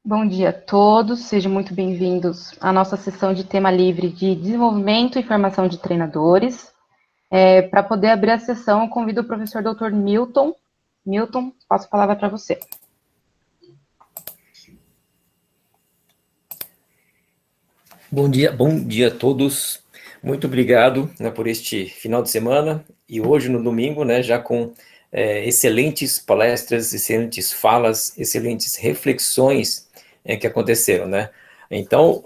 Bom dia a todos, sejam muito bem-vindos à nossa sessão de tema livre de desenvolvimento e formação de treinadores. Para poder abrir a sessão, eu convido o professor Dr. Milton. Milton, passo a palavra para você. Bom dia a todos. Muito obrigado, né, por este final de semana e hoje no domingo, né, já com excelentes palestras, excelentes falas, excelentes reflexões que aconteceram, né? Então,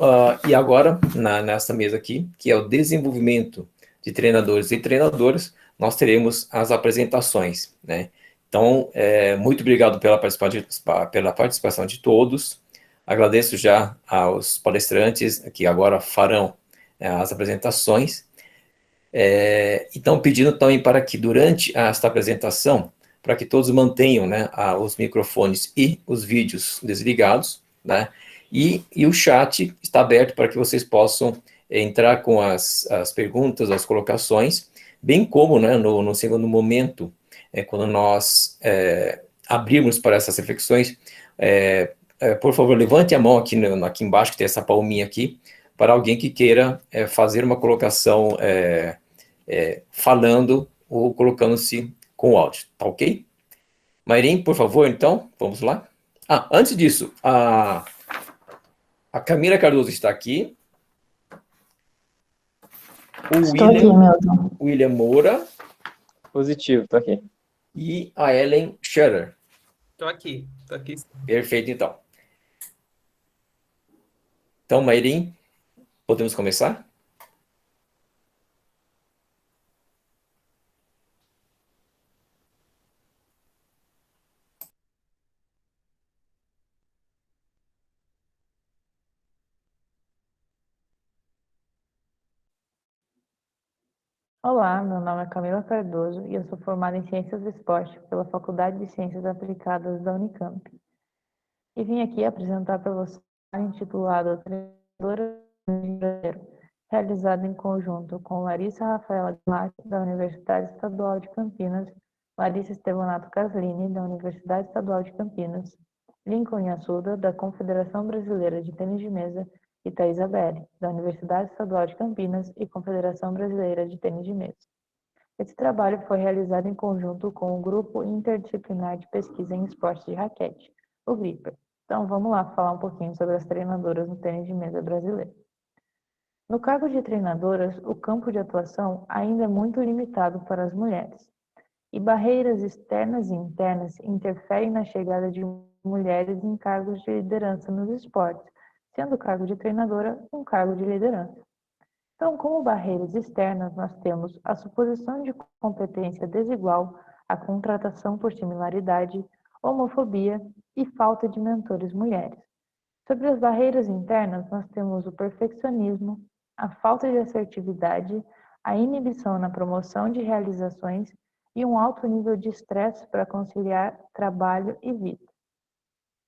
e agora, nessa mesa aqui, que é o desenvolvimento de treinadores e treinadoras, nós teremos as apresentações, né? Então, muito obrigado pela participação de todos. Agradeço já aos palestrantes que agora farão as apresentações. Então, pedindo também para que durante esta apresentação, para que todos mantenham, né, os microfones e os vídeos desligados, né, e o chat está aberto para que vocês possam entrar com as perguntas, as colocações, bem como, né, no segundo momento, quando nós abrirmos para essas reflexões, por favor, levante a mão aqui embaixo, que tem essa palminha aqui, para alguém que queira fazer uma colocação falando ou colocando-se com o áudio, tá ok? Mairim, por favor, então, vamos lá. Antes disso, a Camila Cardoso está aqui. Estou aqui, Milton. William Moura. Positivo, tô aqui. E a Ellen Scherer. Tô aqui. Perfeito, então. Então, Mairim, podemos começar? Olá, meu nome é Camila Cardoso e eu sou formada em Ciências do Esporte pela Faculdade de Ciências Aplicadas da Unicamp. E vim aqui apresentar para você o intitulado Treinadora Brasileira, realizado em conjunto com Larissa Rafaela Guimarães, da Universidade Estadual de Campinas, Larissa Estevanato Caslini, da Universidade Estadual de Campinas, Lincoln Yassuda, da Confederação Brasileira de Tênis de Mesa, e Thais Abelli, da Universidade Estadual de Campinas e Confederação Brasileira de Tênis de Mesa. Esse trabalho foi realizado em conjunto com o Grupo Interdisciplinar de Pesquisa em Esportes de Raquete, o GRIPPER. Então, vamos lá falar um pouquinho sobre as treinadoras no tênis de mesa brasileiro. No cargo de treinadoras, o campo de atuação ainda é muito limitado para as mulheres, e barreiras externas e internas interferem na chegada de mulheres em cargos de liderança nos esportes, sendo o cargo de treinadora um cargo de liderança. Então, como barreiras externas, nós temos a suposição de competência desigual, a contratação por similaridade, homofobia e falta de mentores mulheres. Sobre as barreiras internas, nós temos o perfeccionismo, a falta de assertividade, a inibição na promoção de realizações e um alto nível de estresse para conciliar trabalho e vida.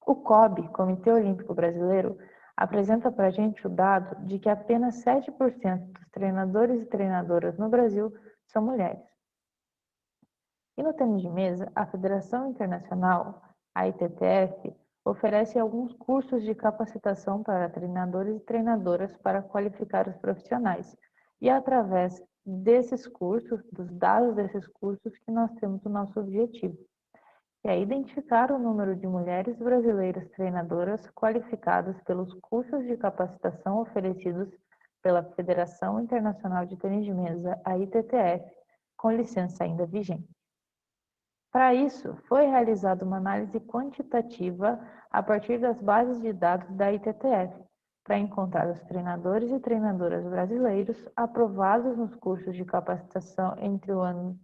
O COB, Comitê Olímpico Brasileiro, apresenta para a gente o dado de que apenas 7% dos treinadores e treinadoras no Brasil são mulheres. E no tênis de mesa, a Federação Internacional, a ITTF, oferece alguns cursos de capacitação para treinadores e treinadoras para qualificar os profissionais. E é através desses cursos, dos dados desses cursos, que nós temos o nosso objetivo, que é identificar o número de mulheres brasileiras treinadoras qualificadas pelos cursos de capacitação oferecidos pela Federação Internacional de Tênis de Mesa, a ITTF, com licença ainda vigente. Para isso, foi realizada uma análise quantitativa a partir das bases de dados da ITTF, para encontrar os treinadores e treinadoras brasileiros aprovados nos cursos de capacitação entre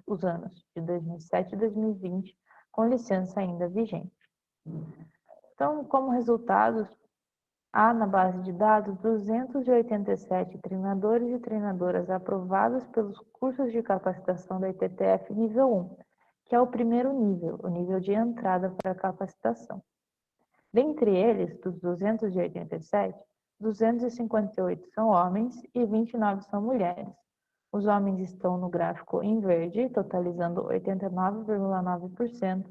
os anos de 2007 e 2020, com licença ainda vigente. Então, como resultados, há na base de dados 287 treinadores e treinadoras aprovados pelos cursos de capacitação da ITTF nível 1, que é o primeiro nível, o nível de entrada para a capacitação. Dentre eles, dos 287, 258 são homens e 29 são mulheres. Os homens estão no gráfico em verde, totalizando 89,9%,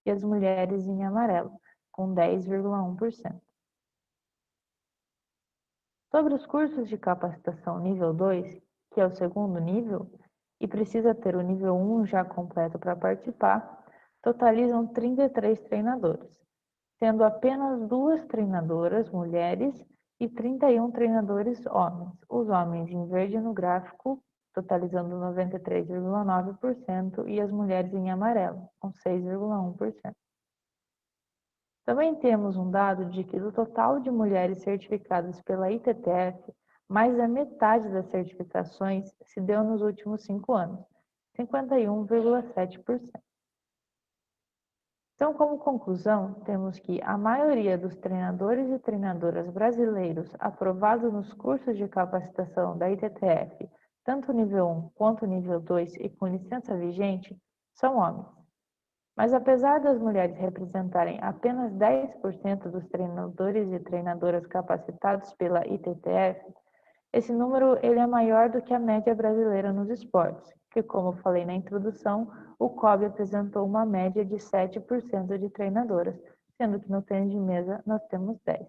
e as mulheres em amarelo, com 10,1%. Sobre os cursos de capacitação nível 2, que é o segundo nível, e precisa ter o nível 1 já completo para participar, totalizam 33 treinadores, sendo apenas 2 treinadoras mulheres e 31 treinadores homens. Os homens em verde no gráfico, totalizando 93,9%, e as mulheres em amarelo, com 6,1%. Também temos um dado de que do total de mulheres certificadas pela ITTF, mais da metade das certificações se deu nos últimos 5 anos, 51,7%. Então, como conclusão, temos que a maioria dos treinadores e treinadoras brasileiros aprovados nos cursos de capacitação da ITTF, tanto nível 1 quanto nível 2 e com licença vigente, são homens. Mas apesar das mulheres representarem apenas 10% dos treinadores e treinadoras capacitados pela ITTF, esse número ele é maior do que a média brasileira nos esportes, que, como falei na introdução, o COB apresentou uma média de 7% de treinadoras, sendo que no tênis de mesa nós temos 10%.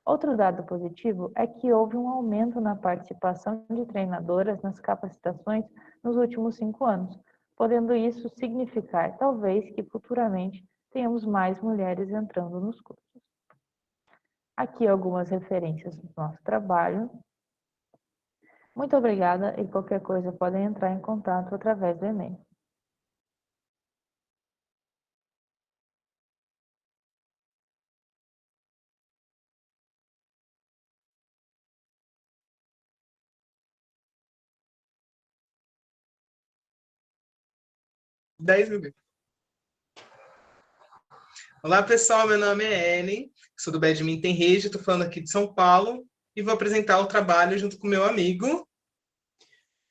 Outro dado positivo é que houve um aumento na participação de treinadoras nas capacitações nos últimos 5 anos, podendo isso significar, talvez, que futuramente tenhamos mais mulheres entrando nos cursos. Aqui algumas referências do nosso trabalho. Muito obrigada e qualquer coisa podem entrar em contato através do e-mail. Olá, pessoal. Meu nome é Ellen, sou do Badminton Rede, estou falando aqui de São Paulo e vou apresentar o trabalho junto com meu amigo.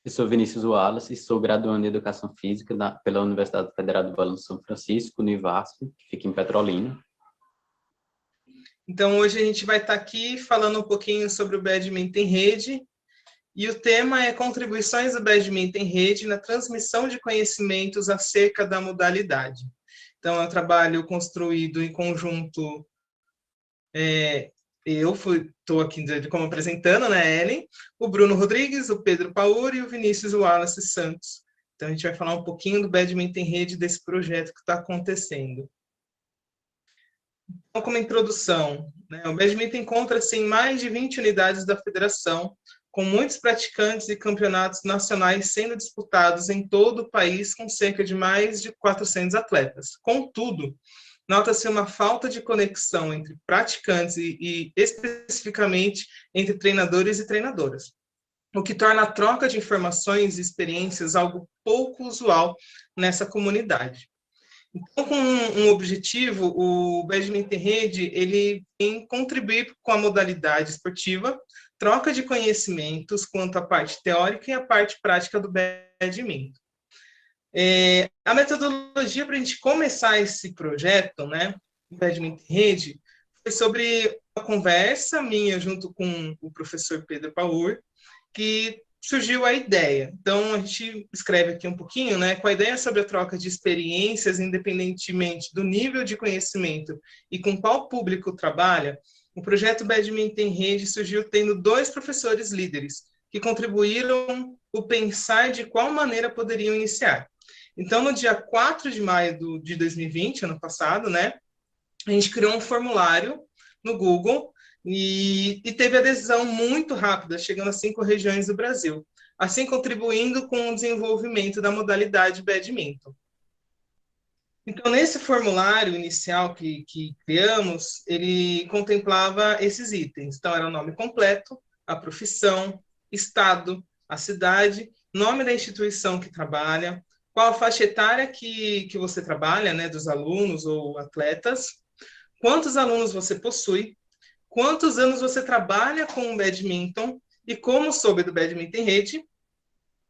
Eu sou Vinícius Wallace, sou graduando em Educação Física pela Universidade Federal do Balanço São Francisco, no IVASP, que fica em Petrolina. Então, hoje a gente vai estar aqui falando um pouquinho sobre o Badminton Rede, e o tema é contribuições do Badminton Rede na transmissão de conhecimentos acerca da modalidade. Então, é um trabalho construído em conjunto. Eu estou aqui como apresentando, né, Ellen, o Bruno Rodrigues, o Pedro Paur e o Vinícius Wallace Santos. Então, a gente vai falar um pouquinho do Badminton Rede, desse projeto que está acontecendo. Então, como introdução, né, o Badminton encontra-se em mais de 20 unidades da federação, com muitos praticantes e campeonatos nacionais sendo disputados em todo o país, com cerca de mais de 400 atletas. Contudo, nota-se uma falta de conexão entre praticantes e especificamente entre treinadores e treinadoras, o que torna a troca de informações e experiências algo pouco usual nessa comunidade. Então, com um objetivo, o Badminton Rede ele tem contribuir com a modalidade esportiva, troca de conhecimentos quanto à parte teórica e a parte prática do badminton. A metodologia para a gente começar esse projeto, né, o Badminton Rede, foi sobre uma conversa minha junto com o professor Pedro Paur, que surgiu a ideia. Então, a gente escreve aqui um pouquinho, né, com a ideia sobre a troca de experiências, independentemente do nível de conhecimento e com qual público trabalha. O projeto Badminton Rede surgiu tendo 2 professores líderes, que contribuíram o pensar de qual maneira poderiam iniciar. Então, no dia 4 de maio de 2020, ano passado, né, a gente criou um formulário no Google e teve adesão muito rápida, chegando a 5 regiões do Brasil, assim contribuindo com o desenvolvimento da modalidade badminton. Então, nesse formulário inicial que criamos, ele contemplava esses itens. Então, era o nome completo, a profissão, estado, a cidade, nome da instituição que trabalha, qual a faixa etária que você trabalha, né, dos alunos ou atletas, quantos alunos você possui, quantos anos você trabalha com o badminton e como soube do Badminton Rede,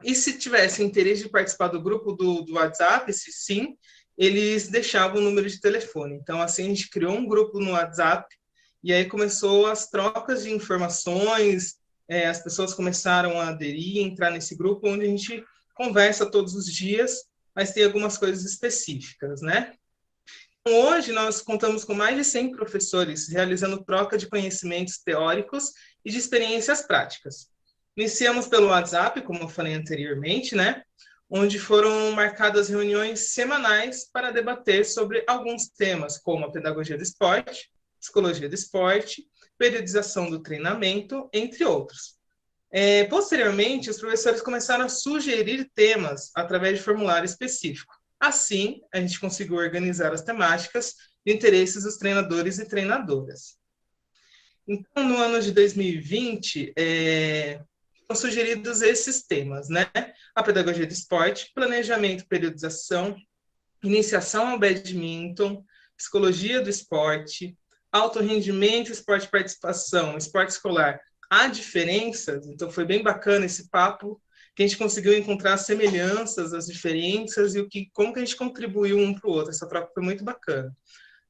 e se tivesse interesse de participar do grupo do WhatsApp, se sim, eles deixavam o número de telefone. Então, assim, a gente criou um grupo no WhatsApp, e aí começou as trocas de informações, as pessoas começaram a aderir, entrar nesse grupo, onde a gente conversa todos os dias, mas tem algumas coisas específicas, né? Hoje, nós contamos com mais de 100 professores realizando troca de conhecimentos teóricos e de experiências práticas. Iniciamos pelo WhatsApp, como eu falei anteriormente, né? Onde foram marcadas reuniões semanais para debater sobre alguns temas, como a pedagogia do esporte, psicologia do esporte, periodização do treinamento, entre outros. Posteriormente, os professores começaram a sugerir temas através de formulário específico. Assim, a gente conseguiu organizar as temáticas de interesses dos treinadores e treinadoras. Então, no ano de 2020, foram sugeridos esses temas, né? A pedagogia do esporte, planejamento, periodização, iniciação ao badminton, psicologia do esporte, alto rendimento, esporte de participação, esporte escolar. Há diferenças, então foi bem bacana esse papo, que a gente conseguiu encontrar as semelhanças, as diferenças e como que a gente contribuiu um para o outro. Essa troca foi muito bacana.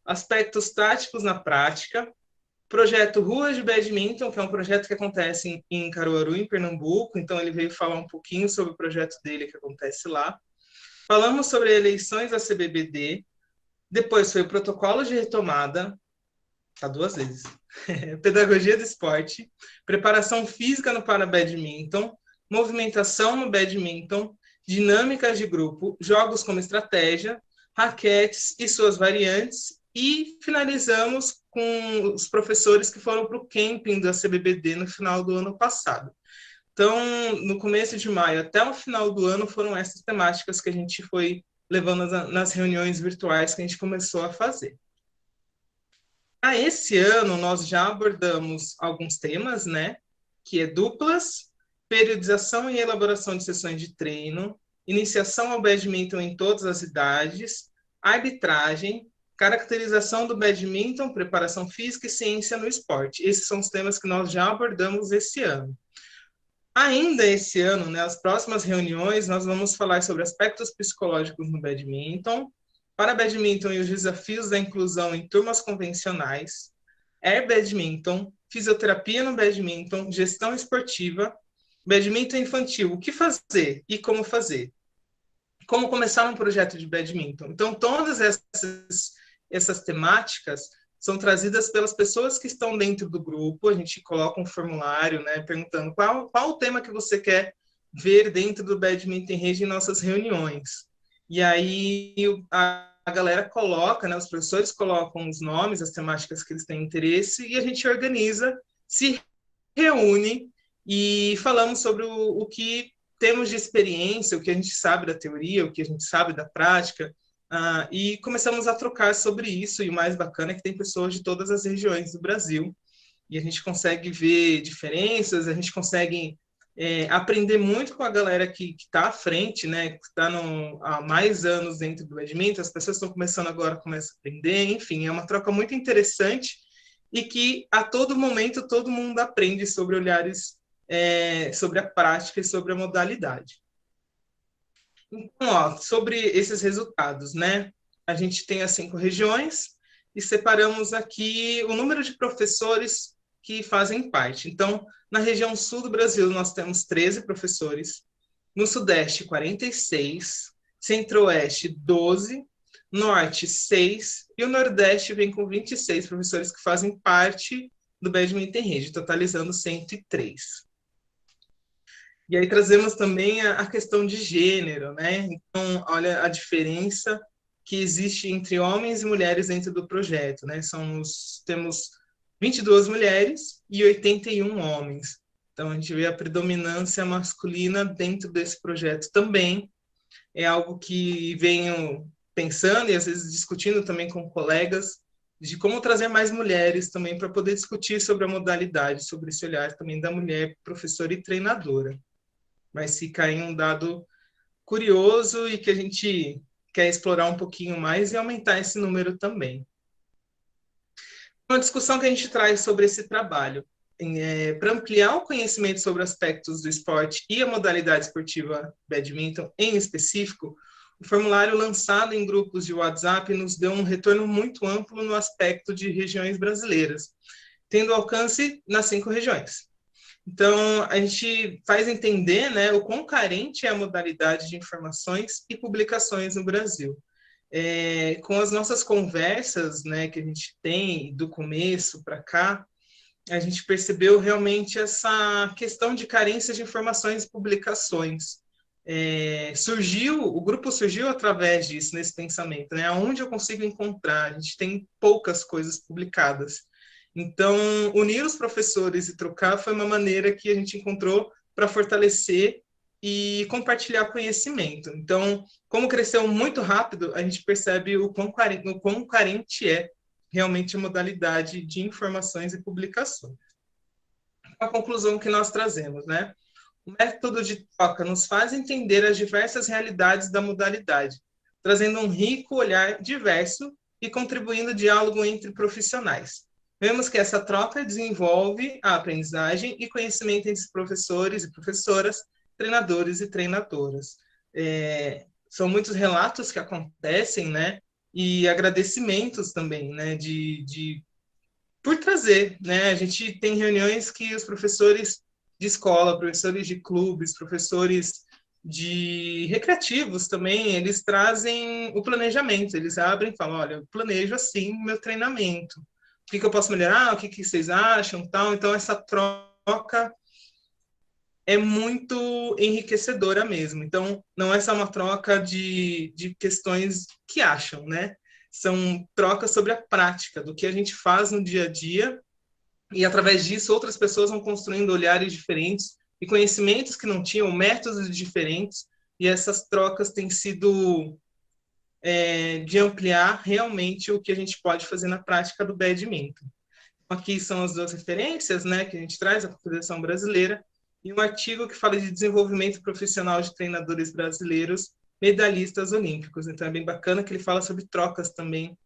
Aspectos táticos na prática, projeto Ruas de Badminton, que é um projeto que acontece em Caruaru, em Pernambuco, então ele veio falar um pouquinho sobre o projeto dele que acontece lá. Falamos sobre eleições da CBBD, depois foi o protocolo de retomada, tá 2 vezes, pedagogia do esporte, preparação física no para-badminton, movimentação no badminton, dinâmicas de grupo, jogos como estratégia, raquetes e suas variantes, e finalizamos com os professores que foram para o camping da CBBD no final do ano passado. Então, no começo de maio até o final do ano, foram essas temáticas que a gente foi levando nas reuniões virtuais que a gente começou a fazer. Esse ano, nós já abordamos alguns temas, né? Que é duplas, periodização e elaboração de sessões de treino, iniciação ao badminton em todas as idades, arbitragem, caracterização do badminton, preparação física e ciência no esporte. Esses são os temas que nós já abordamos esse ano. Ainda esse ano, nas próximas reuniões, nós vamos falar sobre aspectos psicológicos no badminton, para badminton e os desafios da inclusão em turmas convencionais, air badminton, fisioterapia no badminton, gestão esportiva, badminton infantil, o que fazer e como fazer. Como começar um projeto de badminton. Então, todas essas temáticas são trazidas pelas pessoas que estão dentro do grupo. A gente coloca um formulário, né, perguntando qual o tema que você quer ver dentro do Badminton em Rede em nossas reuniões. E aí a galera coloca, né, os professores colocam os nomes, as temáticas que eles têm interesse, e a gente organiza, se reúne e falamos sobre o que temos de experiência, o que a gente sabe da teoria, o que a gente sabe da prática, e começamos a trocar sobre isso, e o mais bacana é que tem pessoas de todas as regiões do Brasil, e a gente consegue ver diferenças, a gente consegue aprender muito com a galera que está à frente, né, que está há mais anos dentro do badminton, as pessoas estão começando agora, começam a aprender, enfim, é uma troca muito interessante, e que a todo momento todo mundo aprende sobre olhares, sobre a prática e sobre a modalidade. Então, sobre esses resultados, né? A gente tem as 5 regiões e separamos aqui o número de professores que fazem parte. Então, na região sul do Brasil, nós temos 13 professores, no sudeste, 46, centro-oeste, 12, norte, 6, e o nordeste vem com 26 professores que fazem parte do Badminton em Rede, totalizando 103. E aí trazemos também a questão de gênero, né? Então, olha a diferença que existe entre homens e mulheres dentro do projeto, né? Temos 22 mulheres e 81 homens. Então, a gente vê a predominância masculina dentro desse projeto também. É algo que venho pensando e, às vezes, discutindo também com colegas de como trazer mais mulheres também para poder discutir sobre a modalidade, sobre esse olhar também da mulher professora e treinadora. Mas fica aí um dado curioso e que a gente quer explorar um pouquinho mais e aumentar esse número também. Uma discussão que a gente traz sobre esse trabalho, para ampliar o conhecimento sobre aspectos do esporte e a modalidade esportiva badminton em específico, o formulário lançado em grupos de WhatsApp nos deu um retorno muito amplo no aspecto de regiões brasileiras, tendo alcance nas 5 regiões. Então, a gente faz entender, né, o quão carente é a modalidade de informações e publicações no Brasil. Com as nossas conversas, né, que a gente tem do começo para cá, a gente percebeu realmente essa questão de carência de informações e publicações. O grupo surgiu através disso, nesse pensamento, né? Onde eu consigo encontrar? A gente tem poucas coisas publicadas. Então, unir os professores e trocar foi uma maneira que a gente encontrou para fortalecer e compartilhar conhecimento. Então, como cresceu muito rápido, a gente percebe o quão carente é realmente a modalidade de informações e publicações. A conclusão que nós trazemos, né? O método de troca nos faz entender as diversas realidades da modalidade, trazendo um rico olhar diverso e contribuindo ao diálogo entre profissionais. Vemos que essa troca desenvolve a aprendizagem e conhecimento entre professores e professoras, treinadores e treinadoras. São muitos relatos que acontecem, né? E agradecimentos também, né? Por trazer, né? A gente tem reuniões que os professores de escola, professores de clubes, professores de recreativos também, eles trazem o planejamento, eles abrem e falam, olha, eu planejo assim o meu treinamento, o que eu posso melhorar, o que vocês acham, tal. Então, essa troca é muito enriquecedora mesmo. Então, não é só uma troca de questões que acham, né? São trocas sobre a prática, do que a gente faz no dia a dia, e através disso outras pessoas vão construindo olhares diferentes e conhecimentos que não tinham, métodos diferentes, e essas trocas têm sido de ampliar realmente o que a gente pode fazer na prática do badminton. Aqui são as duas referências, né, que a gente traz, a Confederação Brasileira, e um artigo que fala de desenvolvimento profissional de treinadores brasileiros medalhistas olímpicos. Então é bem bacana que ele fala sobre trocas também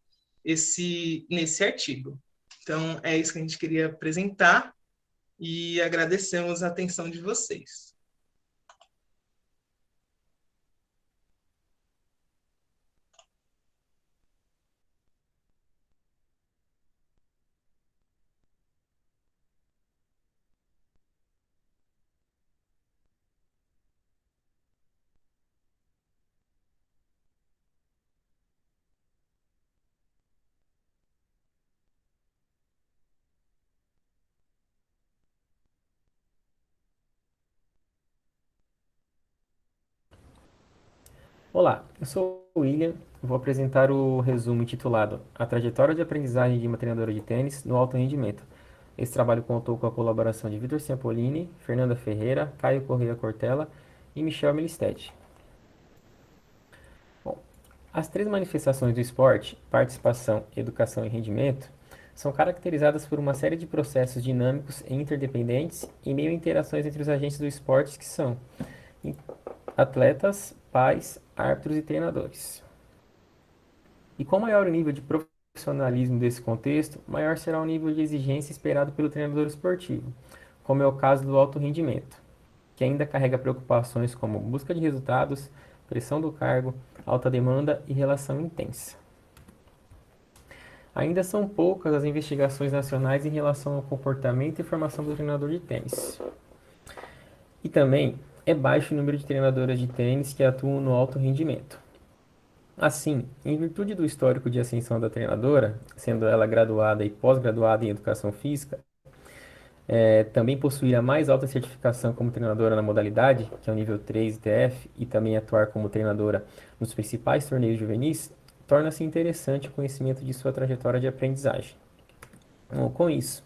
nesse artigo. Então é isso que a gente queria apresentar e agradecemos a atenção de vocês. Olá, eu sou o William, vou apresentar o resumo intitulado A Trajetória de Aprendizagem de uma Treinadora de Tênis no Alto Rendimento. Esse trabalho contou com a colaboração de Vitor Ciampolini, Fernanda Ferreira, Caio Correia Cortella e Michel Milstedt. Bom, as três manifestações do esporte, participação, educação e rendimento, são caracterizadas por uma série de processos dinâmicos e interdependentes em meio a interações entre os agentes do esporte que são atletas, pais, árbitros e treinadores. E com maior o nível de profissionalismo desse contexto, maior será o nível de exigência esperado pelo treinador esportivo, como é o caso do alto rendimento, que ainda carrega preocupações como busca de resultados, pressão do cargo, alta demanda e relação intensa. Ainda são poucas as investigações nacionais em relação ao comportamento e formação do treinador de tênis. E também é baixo o número de treinadoras de tênis que atuam no alto rendimento. Assim, em virtude do histórico de ascensão da treinadora, sendo ela graduada e pós-graduada em educação física, também possuir a mais alta certificação como treinadora na modalidade, que é o nível 3 ITF, e também atuar como treinadora nos principais torneios juvenis, torna-se interessante o conhecimento de sua trajetória de aprendizagem. Bom, com isso,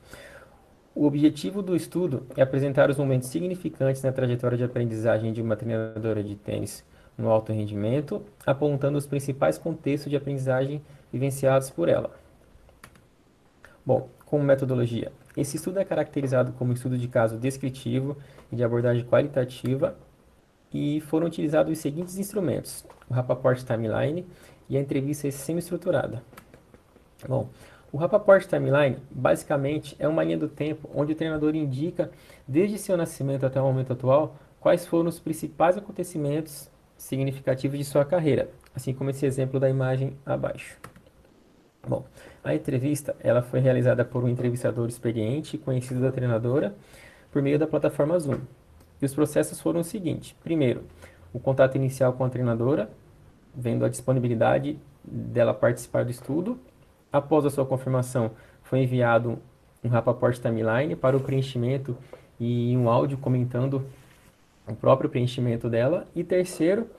o objetivo do estudo é apresentar os momentos significantes na trajetória de aprendizagem de uma treinadora de tênis no alto rendimento, apontando os principais contextos de aprendizagem vivenciados por ela. Bom, como metodologia, esse estudo é caracterizado como estudo de caso descritivo e de abordagem qualitativa, e foram utilizados os seguintes instrumentos: o Rapaport Timeline e a entrevista semi-estruturada. Bom, o Rapaport Timeline, basicamente, é uma linha do tempo onde o treinador indica, desde seu nascimento até o momento atual, quais foram os principais acontecimentos significativos de sua carreira, assim como esse exemplo da imagem abaixo. Bom, a entrevista ela foi realizada por um entrevistador experiente e conhecido da treinadora por meio da plataforma Zoom. E os processos foram os seguintes: primeiro, o contato inicial com a treinadora, vendo a disponibilidade dela participar do estudo. Após a sua confirmação, foi enviado um Rappaport Timeline para o preenchimento e um áudio comentando o próprio preenchimento dela. E terceiro,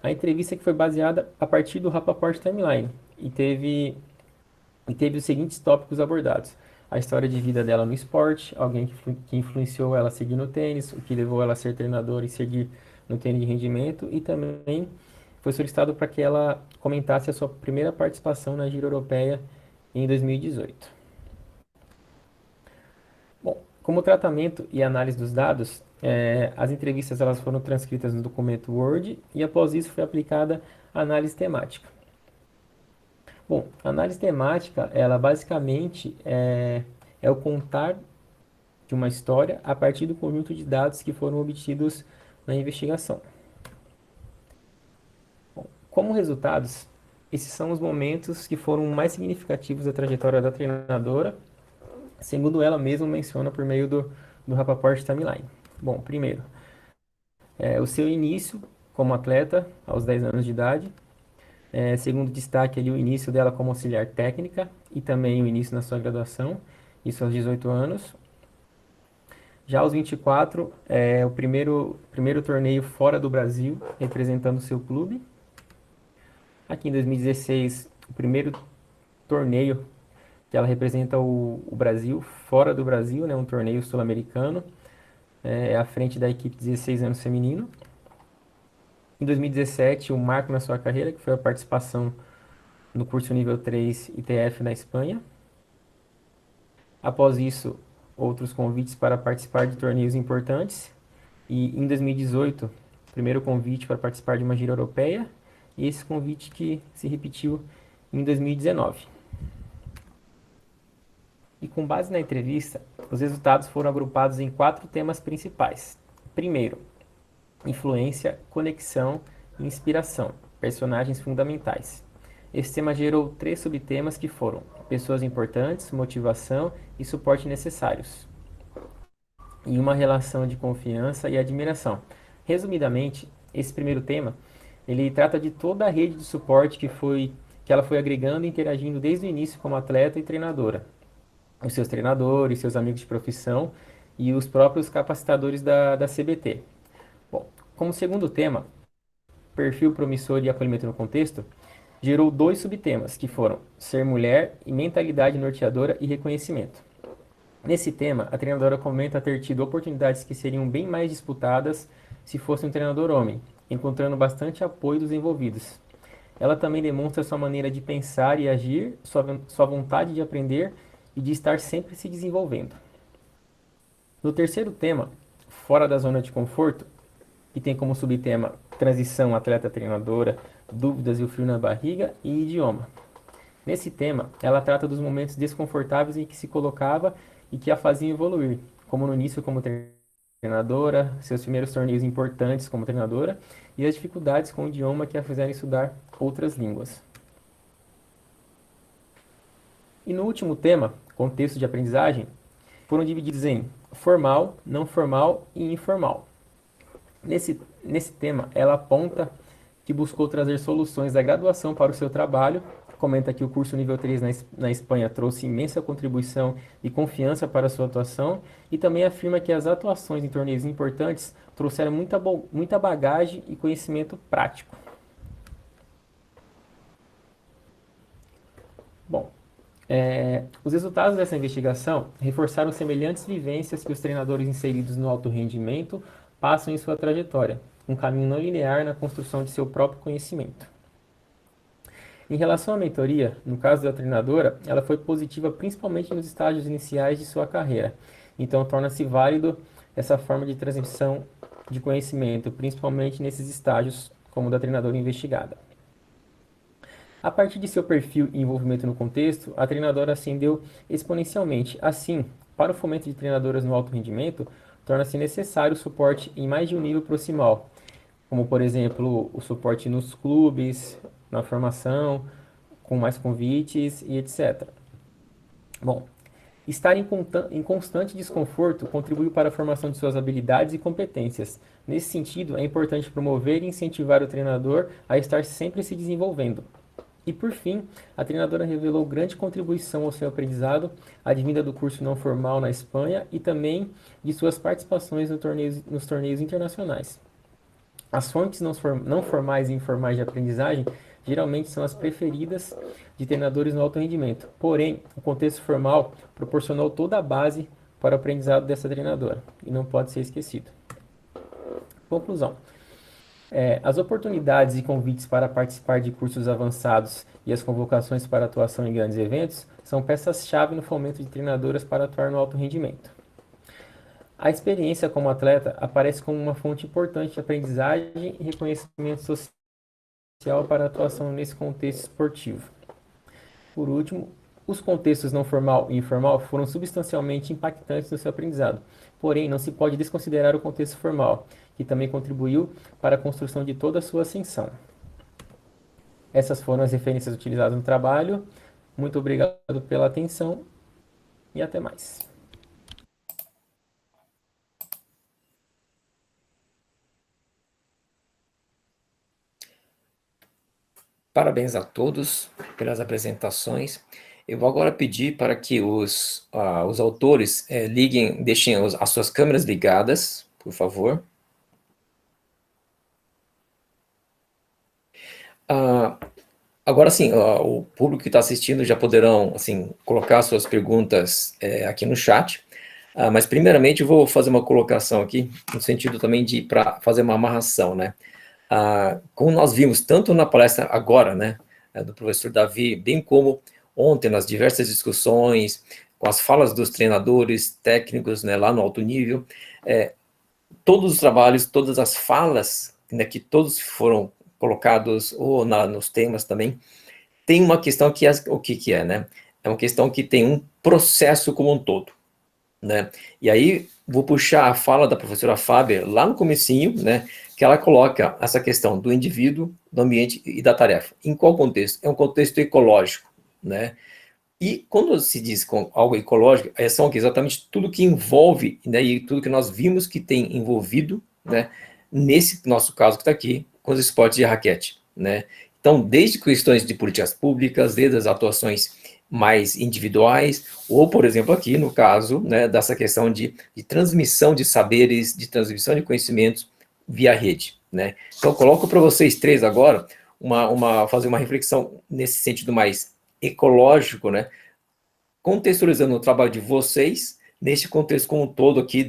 a entrevista que foi baseada a partir do Rappaport Timeline e teve os seguintes tópicos abordados: a história de vida dela no esporte, alguém que influenciou ela a seguir no tênis, o que levou ela a ser treinadora e seguir no tênis de rendimento, e também foi solicitado para que ela comentasse a sua primeira participação na Gira Europeia em 2018. Bom, como tratamento e análise dos dados, as entrevistas elas foram transcritas no documento Word e após isso foi aplicada a análise temática. Bom, a análise temática, ela basicamente é o contar de uma história a partir do conjunto de dados que foram obtidos na investigação. Bom, como resultados, esses são os momentos que foram mais significativos da trajetória da treinadora, segundo ela mesma menciona por meio do Rappaport Timeline. Bom, primeiro, o seu início como atleta aos 10 anos de idade. Segundo destaque ali o início dela como auxiliar técnica e também o início na sua graduação, isso aos 18 anos. Já aos 24, o primeiro torneio fora do Brasil, representando o seu clube. Aqui em 2016, o primeiro torneio que ela representa o Brasil, fora do Brasil, né, um torneio sul-americano, à frente da equipe 16 anos feminino. Em 2017, um marco na sua carreira, que foi a participação no curso nível 3 ITF na Espanha. Após isso, outros convites para participar de torneios importantes. E em 2018, primeiro convite para participar de uma gira europeia. E esse convite que se repetiu em 2019. E com base na entrevista, os resultados foram agrupados em 4 temas principais. Primeiro, influência, conexão e inspiração, personagens fundamentais. Esse tema gerou 3 subtemas que foram pessoas importantes, motivação e suporte necessários. E uma relação de confiança e admiração. Resumidamente, esse primeiro tema, ele trata de toda a rede de suporte que ela foi agregando e interagindo desde o início como atleta e treinadora. Os seus treinadores, seus amigos de profissão e os próprios capacitadores da CBT. Bom, como segundo tema, perfil promissor e acolhimento no contexto, gerou 2 subtemas, que foram ser mulher e mentalidade norteadora e reconhecimento. Nesse tema, a treinadora comenta ter tido oportunidades que seriam bem mais disputadas se fosse um treinador homem, encontrando bastante apoio dos envolvidos. Ela também demonstra sua maneira de pensar e agir, sua vontade de aprender e de estar sempre se desenvolvendo. No terceiro tema, fora da zona de conforto, que tem como subtema transição atleta-treinadora, dúvidas e o frio na barriga e idioma. Nesse tema, ela trata dos momentos desconfortáveis em que se colocava e que a faziam evoluir, como no início como treinadora, seus primeiros torneios importantes como treinadora e as dificuldades com o idioma que a fizeram estudar outras línguas. E no último tema, contexto de aprendizagem, foram divididos em formal, não formal e informal. Nesse tema, ela aponta que buscou trazer soluções da graduação para o seu trabalho, comenta que o curso nível 3 na Espanha trouxe imensa contribuição e confiança para a sua atuação, e também afirma que as atuações em torneios importantes trouxeram muita bagagem e conhecimento prático. Bom, os resultados dessa investigação reforçaram semelhantes vivências que os treinadores inseridos no alto rendimento passam em sua trajetória, um caminho não linear na construção de seu próprio conhecimento. Em relação à mentoria, no caso da treinadora, ela foi positiva principalmente nos estágios iniciais de sua carreira, então torna-se válido essa forma de transmissão de conhecimento, principalmente nesses estágios como da treinadora investigada. A partir de seu perfil e envolvimento no contexto, a treinadora ascendeu exponencialmente. Assim, para o fomento de treinadoras no alto rendimento, torna-se necessário o suporte em mais de um nível proximal, como, por exemplo, o suporte nos clubes, na formação, com mais convites e etc. Bom, estar em constante desconforto contribui para a formação de suas habilidades e competências. Nesse sentido, é importante promover e incentivar o treinador a estar sempre se desenvolvendo. E por fim, a treinadora revelou grande contribuição ao seu aprendizado, advinda do curso não formal na Espanha e também de suas participações nos torneios internacionais. As fontes não formais e informais de aprendizagem geralmente são as preferidas de treinadores no alto rendimento. Porém, o contexto formal proporcionou toda a base para o aprendizado dessa treinadora e não pode ser esquecido. Conclusão. As oportunidades e convites para participar de cursos avançados e as convocações para atuação em grandes eventos são peças-chave no fomento de treinadoras para atuar no alto rendimento. A experiência como atleta aparece como uma fonte importante de aprendizagem e reconhecimento social para a atuação nesse contexto esportivo. Por último, os contextos não formal e informal foram substancialmente impactantes no seu aprendizado. Porém, não se pode desconsiderar o contexto formal, que também contribuiu para a construção de toda a sua ascensão. Essas foram as referências utilizadas no trabalho. Muito obrigado pela atenção e até mais. Parabéns a todos pelas apresentações. Eu vou agora pedir para que os autores deixem as suas câmeras ligadas, por favor. Agora sim, o público que está assistindo já poderão colocar suas perguntas aqui no chat. Mas primeiramente eu vou fazer uma colocação aqui, no sentido também para fazer uma amarração, né? Como nós vimos tanto na palestra agora, né, do professor Davi, bem como ontem nas diversas discussões, com as falas dos treinadores técnicos, né, lá no alto nível, todos os trabalhos, todas as falas, né, que todos foram colocados, ou nos temas também, tem uma questão que o que é, né? É uma questão que tem um processo como um todo, né? E aí, vou puxar a fala da professora Fábia, lá no comecinho, né, que ela coloca essa questão do indivíduo, do ambiente e da tarefa. Em qual contexto? É um contexto ecológico, né? E quando se diz com algo ecológico, são exatamente tudo que envolve, né, e tudo que nós vimos que tem envolvido, né, nesse nosso caso que está aqui, com os esportes de raquete, né? Então, desde questões de políticas públicas, desde as atuações mais individuais, ou, por exemplo, aqui no caso, né, dessa questão de transmissão de saberes, de transmissão de conhecimentos via rede, né? Então, coloco para vocês três agora, fazer uma reflexão nesse sentido mais ecológico, né? Contextualizando o trabalho de vocês, neste contexto como um todo aqui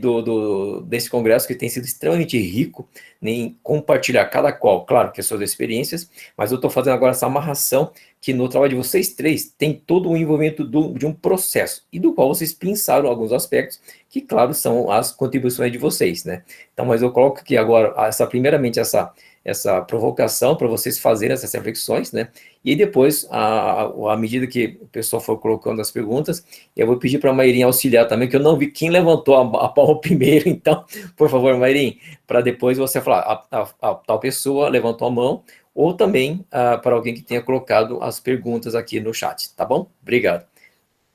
desse congresso, que tem sido extremamente rico em compartilhar cada qual, claro, que as suas experiências, mas eu estou fazendo agora essa amarração, que no trabalho de vocês três tem todo o envolvimento de um processo, e do qual vocês pensaram alguns aspectos, que claro, são as contribuições de vocês, né? Então, mas eu coloco aqui agora, primeiramente, essa provocação para vocês fazerem essas reflexões, né? E depois, à medida que o pessoal for colocando as perguntas, eu vou pedir para a Mairinha auxiliar também, que eu não vi quem levantou a palma primeiro, então, por favor, Mairinha, para depois você falar, a tal pessoa levantou a mão, ou também para alguém que tenha colocado as perguntas aqui no chat, tá bom? Obrigado.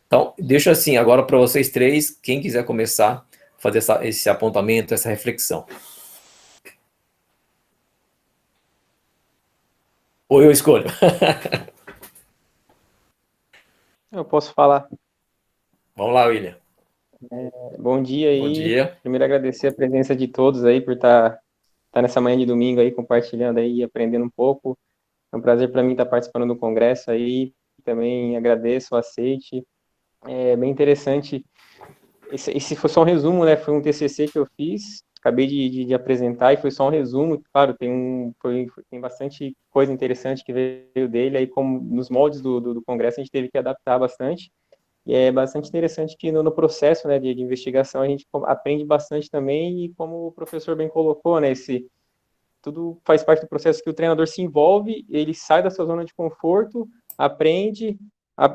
Então, deixo assim agora para vocês três, quem quiser começar a fazer esse apontamento, essa reflexão. Ou eu escolho? Eu posso falar. Vamos lá, William. Bom dia aí. Bom dia. Primeiro agradecer a presença de todos aí por estar nessa manhã de domingo aí compartilhando aí e aprendendo um pouco. É um prazer para mim estar participando do congresso aí. Também agradeço o aceite. É bem interessante. Esse foi só um resumo, né? Foi um TCC que eu fiz. Acabei de apresentar e foi só um resumo. Claro, tem bastante coisa interessante que veio dele. Aí, como nos moldes do congresso, a gente teve que adaptar bastante. E é bastante interessante que no processo, né, de investigação a gente aprende bastante também. E como o professor bem colocou, né, tudo faz parte do processo que o treinador se envolve, ele sai da sua zona de conforto, aprende,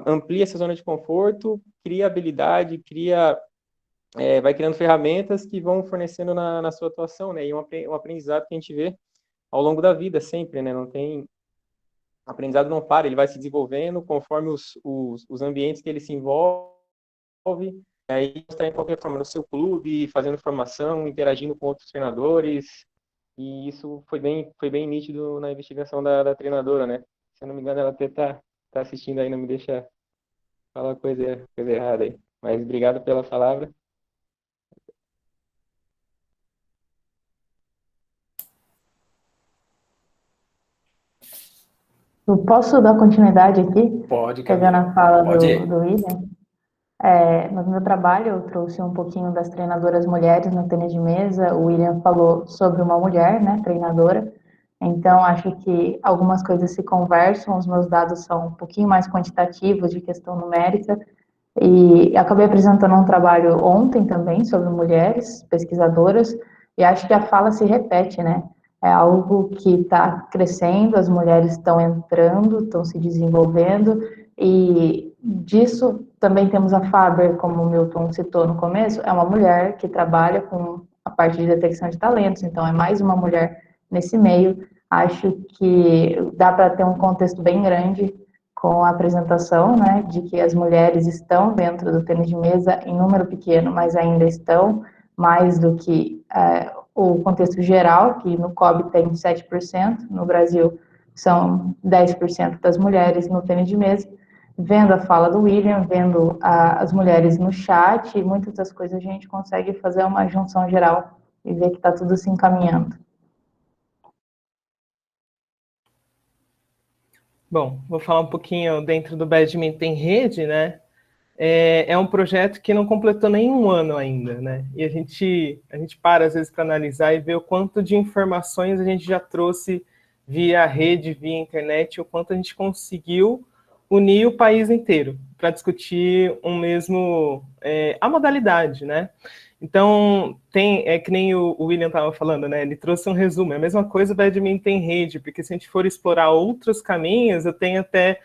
amplia essa zona de conforto, cria habilidade, vai criando ferramentas que vão fornecendo na sua atuação, né? E um aprendizado que a gente vê ao longo da vida sempre, né? O aprendizado não para, ele vai se desenvolvendo conforme os ambientes que ele se envolve. Aí está em qualquer forma no seu clube, fazendo formação, interagindo com outros treinadores. E isso foi bem nítido na investigação da treinadora, né? Se eu não me engano, ela até tá assistindo aí, não me deixa falar coisa errada aí. Mas obrigado pela palavra. Eu posso dar continuidade aqui, Pode, pegando Camila. a fala Pode do, ir. do William? No meu trabalho, eu trouxe um pouquinho das treinadoras mulheres no tênis de mesa. O William falou sobre uma mulher, né, treinadora. Então, acho que algumas coisas se conversam. Os meus dados são um pouquinho mais quantitativos, de questão numérica. E acabei apresentando um trabalho ontem também sobre mulheres pesquisadoras. E acho que a fala se repete, né? É algo que está crescendo, as mulheres estão entrando, estão se desenvolvendo, e disso também temos a Faber, como o Milton citou no começo, é uma mulher que trabalha com a parte de detecção de talentos, então é mais uma mulher nesse meio. Acho que dá para ter um contexto bem grande com a apresentação, né, de que as mulheres estão dentro do tênis de mesa em número pequeno, mas ainda estão, mais do que o contexto geral, que no COB tem 7%, no Brasil são 10% das mulheres no tênis de mesa. Vendo a fala do William, vendo as mulheres no chat, muitas das coisas a gente consegue fazer uma junção geral e ver que está tudo se encaminhando. Bom, vou falar um pouquinho dentro do Badminton em Rede, né? É um projeto que não completou nem um ano ainda, né? E a gente para, às vezes, para analisar e ver o quanto de informações a gente já trouxe via rede, via internet, o quanto a gente conseguiu unir o país inteiro para discutir a modalidade, né? Então, é que nem o William estava falando, né? Ele trouxe um resumo, é a mesma coisa o Badminton em Rede, porque se a gente for explorar outros caminhos, eu tenho até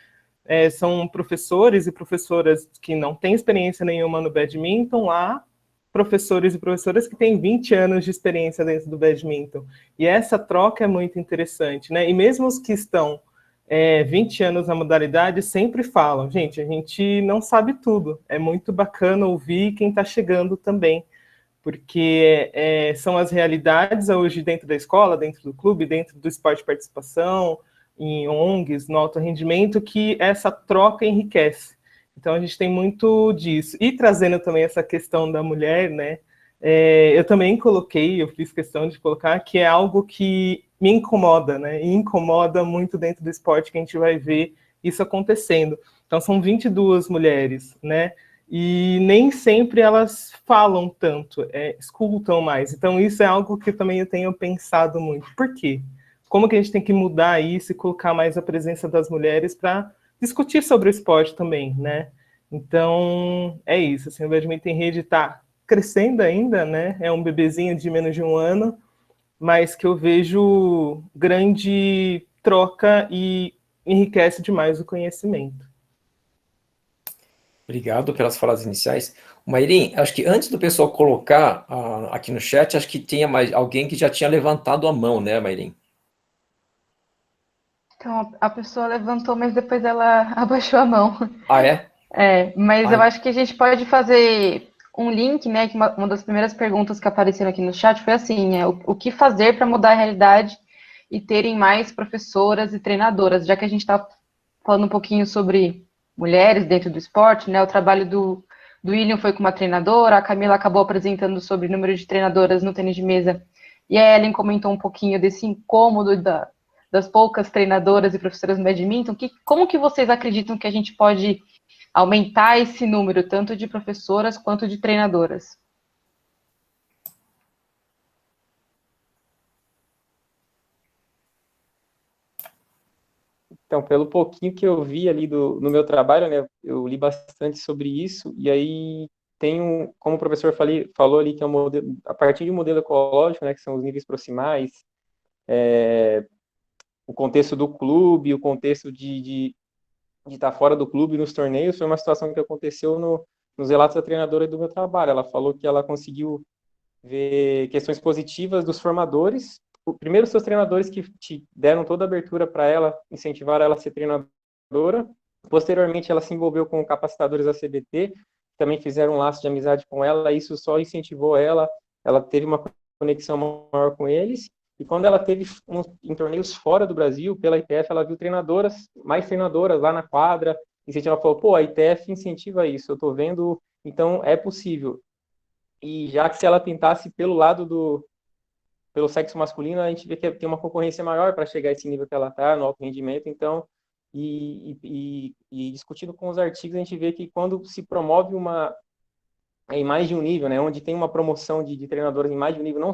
são professores e professoras que não têm experiência nenhuma no badminton, há professores e professoras que têm 20 anos de experiência dentro do badminton. E essa troca é muito interessante, né? E mesmo os que estão 20 anos na modalidade sempre falam, gente, a gente não sabe tudo. É muito bacana ouvir quem está chegando também, porque são as realidades hoje dentro da escola, dentro do clube, dentro do esporte de participação, em ONGs, no alto rendimento, que essa troca enriquece. Então, a gente tem muito disso. E trazendo também essa questão da mulher, né? Eu também eu fiz questão de colocar, que é algo que me incomoda, né? E incomoda muito dentro do esporte, que a gente vai ver isso acontecendo. Então, são 22 mulheres, né? E nem sempre elas falam tanto, escutam mais. Então, isso é algo que também eu tenho pensado muito. Por quê? Como que a gente tem que mudar isso e colocar mais a presença das mulheres para discutir sobre o esporte também, né? Então, é isso. Assim, o Badminton em Rede está crescendo ainda, né? É um bebezinho de menos de um ano, mas que eu vejo grande troca e enriquece demais o conhecimento. Obrigado pelas falas iniciais. Mairim, acho que antes do pessoal colocar aqui no chat, acho que tinha mais alguém que já tinha levantado a mão, né, Mairim? Então, a pessoa levantou, mas depois ela abaixou a mão. Ah, é? Mas eu Ai, acho que a gente pode fazer um link, né? Que uma das primeiras perguntas que apareceram aqui no chat foi assim, o que fazer para mudar a realidade e terem mais professoras e treinadoras, já que a gente está falando um pouquinho sobre mulheres dentro do esporte, né? O trabalho do William foi com uma treinadora, a Camila acabou apresentando sobre o número de treinadoras no tênis de mesa, e a Ellen comentou um pouquinho desse incômodo das poucas treinadoras e professoras no badminton. Como que vocês acreditam que a gente pode aumentar esse número, tanto de professoras quanto de treinadoras? Então, pelo pouquinho que eu vi ali no meu trabalho, né, eu li bastante sobre isso, e aí como o professor falou ali, que é um modelo, a partir de um modelo ecológico, né, que são os níveis proximais, o contexto do clube, o contexto de estar fora do clube nos torneios, foi uma situação que aconteceu nos relatos da treinadora do meu trabalho. Ela falou que ela conseguiu ver questões positivas dos formadores. Primeiro, seus treinadores que te deram toda a abertura para ela, incentivaram ela a ser treinadora. Posteriormente, ela se envolveu com capacitadores da CBT, também fizeram um laço de amizade com ela, isso só incentivou ela teve uma conexão maior com eles. e quando ela teve em torneios fora do Brasil, pela ITF, ela viu mais treinadoras lá na quadra, ela falou, pô, a ITF incentiva isso, eu tô vendo, então é possível. E já que se ela tentasse pelo sexo masculino, a gente vê que tem uma concorrência maior para chegar a esse nível que ela está, no alto rendimento, então, e discutindo com os artigos, a gente vê que quando se promove em mais de um nível, né, onde tem uma promoção de treinadoras em mais de um nível, não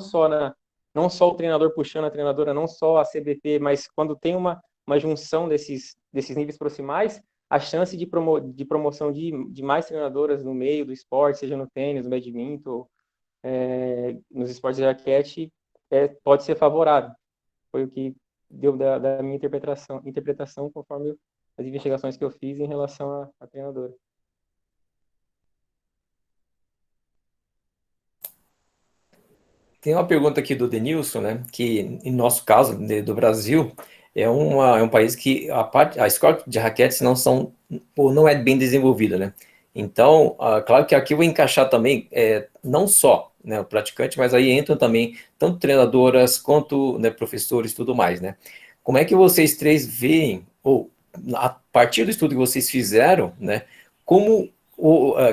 só o treinador puxando a treinadora, não só a CBT, mas quando tem uma junção desses níveis proximais, a chance de promoção de mais treinadoras no meio do esporte, seja no tênis, no badminton, nos esportes de raquete, pode ser favorável. Foi o que deu da minha interpretação conforme as investigações que eu fiz em relação à treinadora. Tem uma pergunta aqui do Denilson, né, que em nosso caso, do Brasil, é um país que a escola de raquetes não é bem desenvolvida, né? Então, claro que aqui eu vou encaixar também, não só, né, o praticante, mas aí entram também tanto treinadoras quanto, né, professores e tudo mais, né? Como é que vocês três veem, ou a partir do estudo que vocês fizeram, né, como,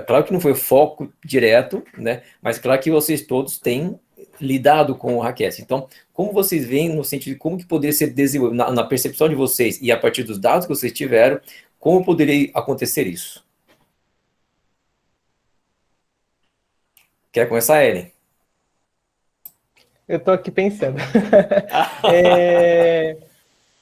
claro que não foi o foco direto, né, mas claro que vocês todos têm lidado com o raquete. Então, como vocês veem no sentido de como que poderia ser desenvolvido, na percepção de vocês e a partir dos dados que vocês tiveram, como poderia acontecer isso? Quer começar, Ellen? Eu estou aqui pensando.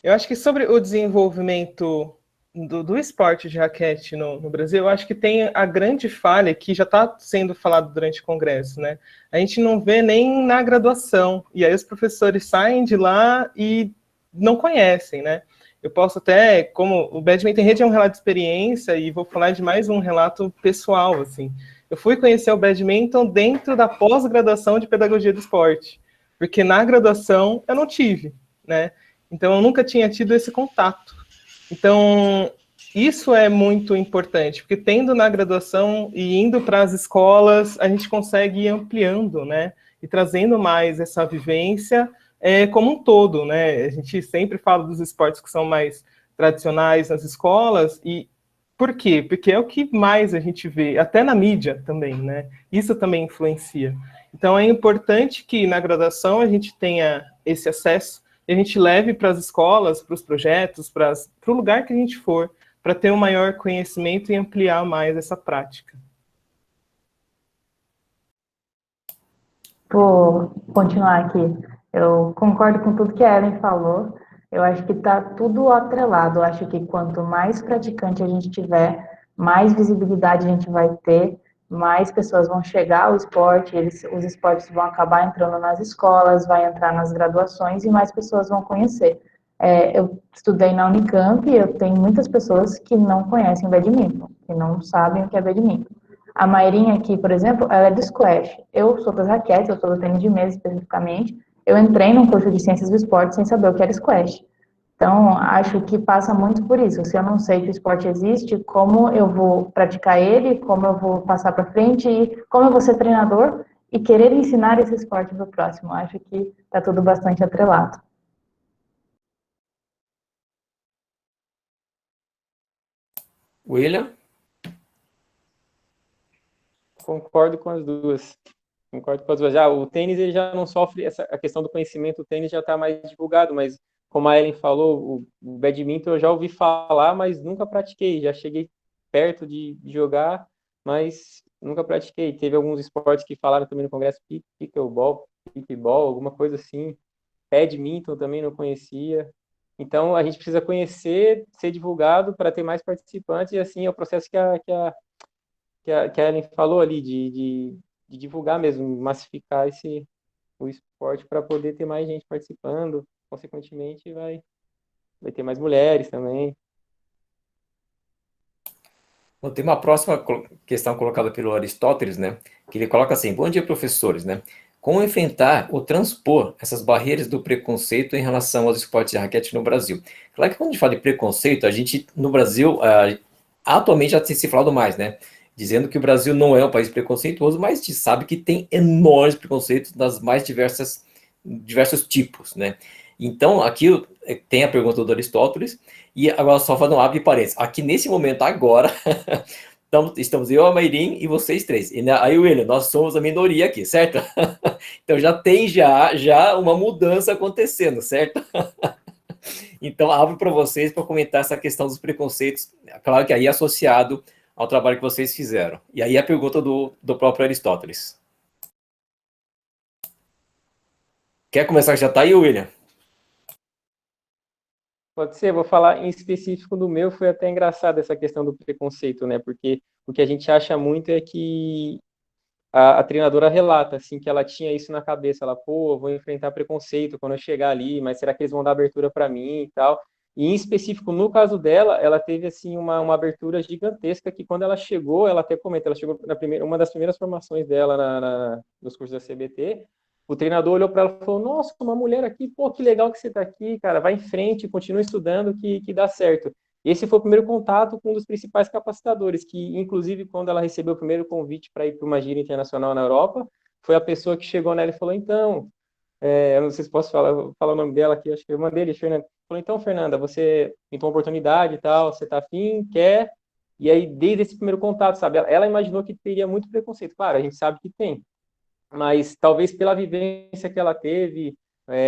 Eu acho que sobre o desenvolvimento do esporte de raquete no Brasil, eu acho que tem a grande falha que já está sendo falado durante o congresso, né? A gente não vê nem na graduação, e aí os professores saem de lá e não conhecem, né? Eu posso até, como o Badminton em Rede é um relato de experiência, e vou falar de mais um relato pessoal, assim. Eu fui conhecer o badminton dentro da pós-graduação de Pedagogia do Esporte, porque na graduação eu não tive, né? Então eu nunca tinha tido esse contato. Então, isso é muito importante, porque tendo na graduação e indo para as escolas, a gente consegue ir ampliando, né? E trazendo mais essa vivência como um todo, né? A gente sempre fala dos esportes que são mais tradicionais nas escolas, e por quê? Porque é o que mais a gente vê, até na mídia também, né? Isso também influencia. Então, é importante que na graduação a gente tenha esse acesso, e a gente leve para as escolas, para os projetos, para o lugar que a gente for, para ter um maior conhecimento e ampliar mais essa prática. Vou continuar aqui. Eu concordo com tudo que a Ellen falou. Eu acho que está tudo atrelado. Eu acho que quanto mais praticante a gente tiver, mais visibilidade a gente vai ter, mais pessoas vão chegar ao esporte, os esportes vão acabar entrando nas escolas, vai entrar nas graduações e mais pessoas vão conhecer. Eu estudei na Unicamp e eu tenho muitas pessoas que não conhecem badminton, que não sabem o que é badminton. A Mairinha aqui, por exemplo, ela é do squash. Eu sou das raquetes, eu sou do tênis de mesa especificamente. Eu entrei num curso de ciências do esporte sem saber o que era squash. Então, acho que passa muito por isso. Se eu não sei que o esporte existe, como eu vou praticar ele, como eu vou passar para frente, e como eu vou ser treinador e querer ensinar esse esporte para o próximo. Acho que está tudo bastante atrelado. William? Concordo com as duas. Já, o tênis ele já não sofre a questão do conhecimento, o tênis já está mais divulgado, mas como a Ellen falou, o badminton eu já ouvi falar, mas nunca pratiquei. Já cheguei perto de jogar, mas nunca pratiquei. Teve alguns esportes que falaram também no congresso, pickleball, pickball, alguma coisa assim. Badminton também não conhecia. Então, a gente precisa conhecer, ser divulgado para ter mais participantes, e assim é o processo que a Ellen falou ali, de divulgar mesmo, massificar o esporte para poder ter mais gente participando. Consequentemente, vai ter mais mulheres também. Bom, tem uma próxima questão colocada pelo Aristóteles, né? Que ele coloca assim: bom dia, professores, né? Como enfrentar ou transpor essas barreiras do preconceito em relação aos esportes de raquete no Brasil? Claro que quando a gente fala de preconceito, a gente, no Brasil, atualmente já tem se falado mais, né? Dizendo que o Brasil não é um país preconceituoso, mas a gente sabe que tem enormes preconceitos nas mais diversas diversos tipos, né? Então, aqui tem a pergunta do Aristóteles, e agora só fazendo um abre parênteses. Aqui nesse momento, agora, estamos eu, a Mayrin e vocês três. E aí, William, nós somos a minoria aqui, certo? Então já tem já uma mudança acontecendo, certo? Então, abro para vocês para comentar essa questão dos preconceitos, claro que aí associado ao trabalho que vocês fizeram. E aí a pergunta do próprio Aristóteles. Quer começar? Já está aí, William? Pode ser, vou falar em específico do meu, foi até engraçado essa questão do preconceito, né? Porque o que a gente acha muito é que a treinadora relata, assim, que ela tinha isso na cabeça, ela, pô, vou enfrentar preconceito quando eu chegar ali, mas será que eles vão dar abertura para mim e tal? E em específico, no caso dela, ela teve, assim, uma abertura gigantesca que quando ela chegou, ela até comenta, ela chegou na uma das primeiras formações dela nos cursos da CBT, o treinador olhou para ela e falou, nossa, uma mulher aqui, pô, que legal que você está aqui, cara, vai em frente, continua estudando que dá certo. Esse foi o primeiro contato com um dos principais capacitadores, que, inclusive, quando ela recebeu o primeiro convite para ir para uma gira internacional na Europa, foi a pessoa que chegou nela e falou, então, eu não sei se posso falar o nome dela aqui, acho que eu mandei ele, Fernanda. Falou, então, Fernanda, você tem uma oportunidade e tal, você está afim, quer? E aí, desde esse primeiro contato, sabe, ela imaginou que teria muito preconceito. Claro, a gente sabe que tem, mas talvez pela vivência que ela teve,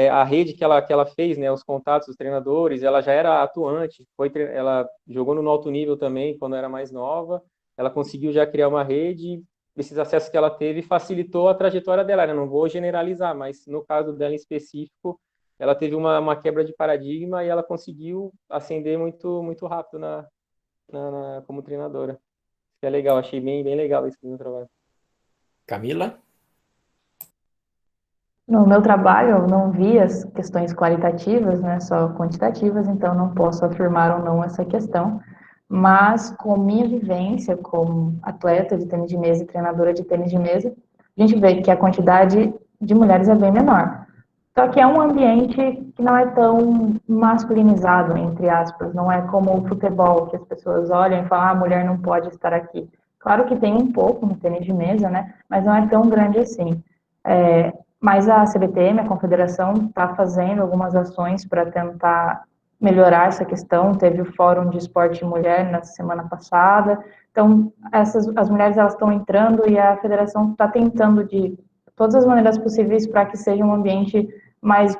a rede que ela fez, né, os contatos dos treinadores, ela já era atuante, ela jogou no alto nível também quando era mais nova, ela conseguiu já criar uma rede, esses acessos que ela teve facilitou a trajetória dela, né? Não vou generalizar, mas no caso dela em específico, ela teve uma quebra de paradigma e ela conseguiu ascender muito, muito rápido como treinadora. Isso que é legal, achei bem, bem legal isso no trabalho. Camila? No meu trabalho, eu não vi as questões qualitativas, né, só quantitativas, então não posso afirmar ou não essa questão, mas com minha vivência como atleta de tênis de mesa e treinadora de tênis de mesa, a gente vê que a quantidade de mulheres é bem menor. Só que é um ambiente que não é tão masculinizado, entre aspas, não é como o futebol, que as pessoas olham e falam, ah, a mulher não pode estar aqui. Claro que tem um pouco no tênis de mesa, né, mas não é tão grande assim. Mas a CBTM, a Confederação, está fazendo algumas ações para tentar melhorar essa questão. Teve o Fórum de Esporte e Mulher na semana passada. Então, as mulheres elas estão entrando e a federação está tentando de todas as maneiras possíveis para que seja um ambiente mais